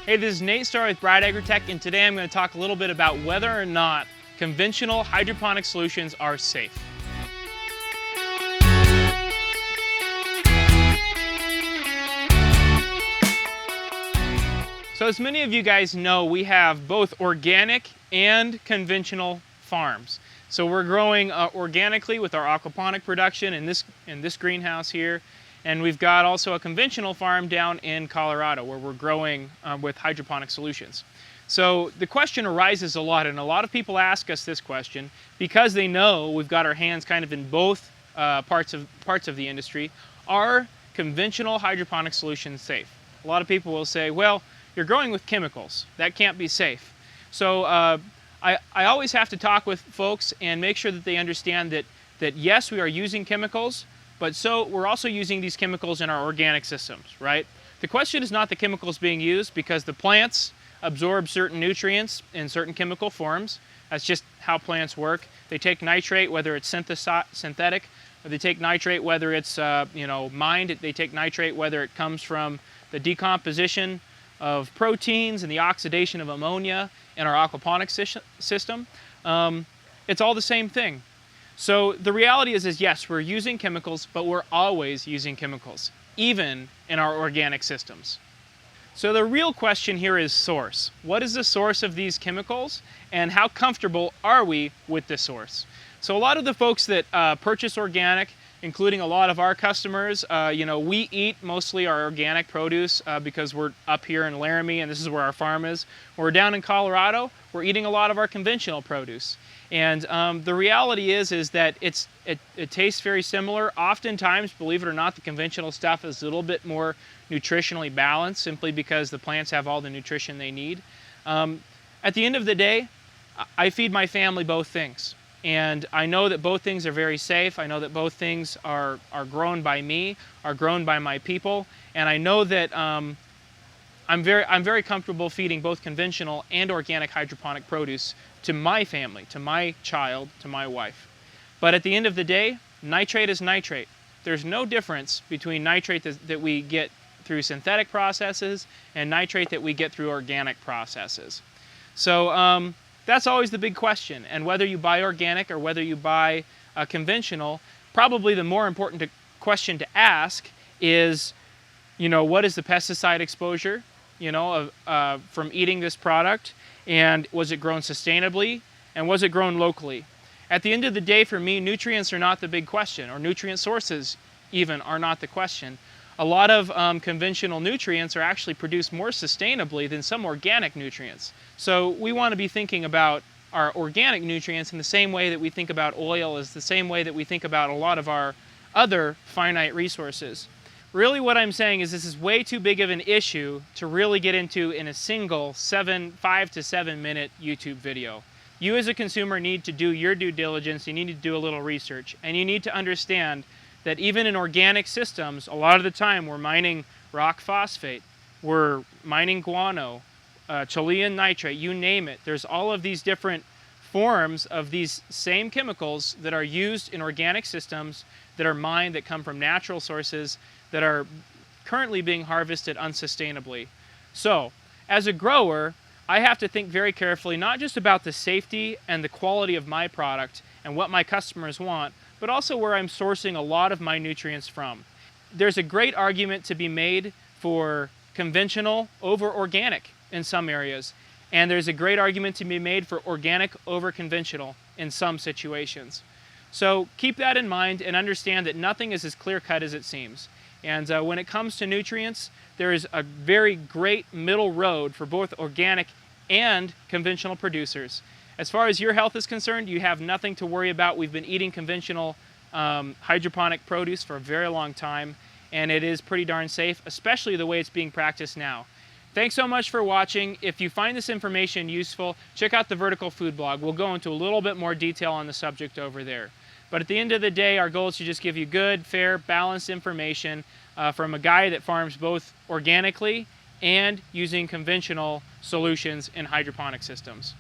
Hey, this is Nate, Storey with Bright Agrotech, and today I'm going to talk a little bit about whether or not conventional hydroponic solutions are safe. So as many of you guys know, we have both organic and conventional farms. So we're growing organically with our aquaponic production in this greenhouse here. And we've got also a conventional farm down in Colorado where we're growing with hydroponic solutions. So the question arises a lot, and a lot of people ask us this question because they know we've got our hands kind of in both parts of the industry. Are conventional hydroponic solutions safe? A lot of people will say, well, you're growing with chemicals. That can't be safe. So I always have to talk with folks and make sure that they understand that yes, we are using chemicals, but so we're also using these chemicals in our organic systems, right? The question is not the chemicals being used, because the plants absorb certain nutrients in certain chemical forms. That's just how plants work. They take nitrate, whether it's synthetic, or they take nitrate whether it's mined. They take nitrate whether it comes from the decomposition of proteins and the oxidation of ammonia in our aquaponics system. It's all the same thing. So the reality is yes, we're using chemicals, but we're always using chemicals, even in our organic systems. So the real question here is source. What is the source of these chemicals, and how comfortable are we with the source? So a lot of the folks that purchase organic, including a lot of our customers, we eat mostly our organic produce because we're up here in Laramie and this is where our farm is. When we're down in Colorado, we're eating a lot of our conventional produce. And the reality is that it tastes very similar. Oftentimes, believe it or not, the conventional stuff is a little bit more nutritionally balanced simply because the plants have all the nutrition they need. At the end of the day, I feed my family both things. And I know that both things are very safe. I know that both things are grown by me, are grown by my people. And I know that I'm very comfortable feeding both conventional and organic hydroponic produce to my family, to my child, to my wife. But at the end of the day, nitrate is nitrate. There's no difference between nitrate that we get through synthetic processes and nitrate that we get through organic processes. So that's always the big question. And whether you buy organic or whether you buy conventional, probably the more important question to ask is, what is the pesticide exposure, from eating this product? And was it grown sustainably? And was it grown locally? At the end of the day, for me, nutrients are not the big question, or nutrient sources even are not the question. A lot of conventional nutrients are actually produced more sustainably than some organic nutrients. So we want to be thinking about our organic nutrients in the same way that we think about oil, is the same way that we think about a lot of our other finite resources. Really what I'm saying is this is way too big of an issue to really get into in a single 5 to 7 minute YouTube video. You as a consumer need to do your due diligence, you need to do a little research, and you need to understand that even in organic systems, a lot of the time we're mining rock phosphate, we're mining guano, Chilean nitrate, you name it. There's all of these different forms of these same chemicals that are used in organic systems that are mined, that come from natural sources, that are currently being harvested unsustainably. So, as a grower, I have to think very carefully not just about the safety and the quality of my product and what my customers want, but also where I'm sourcing a lot of my nutrients from. There's a great argument to be made for conventional over organic in some areas, and there's a great argument to be made for organic over conventional in some situations. So keep that in mind and understand that nothing is as clear-cut as it seems. And when it comes to nutrients, there is a very great middle road for both organic and conventional producers. As far as your health is concerned, you have nothing to worry about. We've been eating conventional hydroponic produce for a very long time, and it is pretty darn safe, especially the way it's being practiced now. Thanks so much for watching. If you find this information useful, check out the Vertical Food blog. We'll go into a little bit more detail on the subject over there. But at the end of the day, our goal is to just give you good, fair, balanced information from a guy that farms both organically and using conventional solutions in hydroponic systems.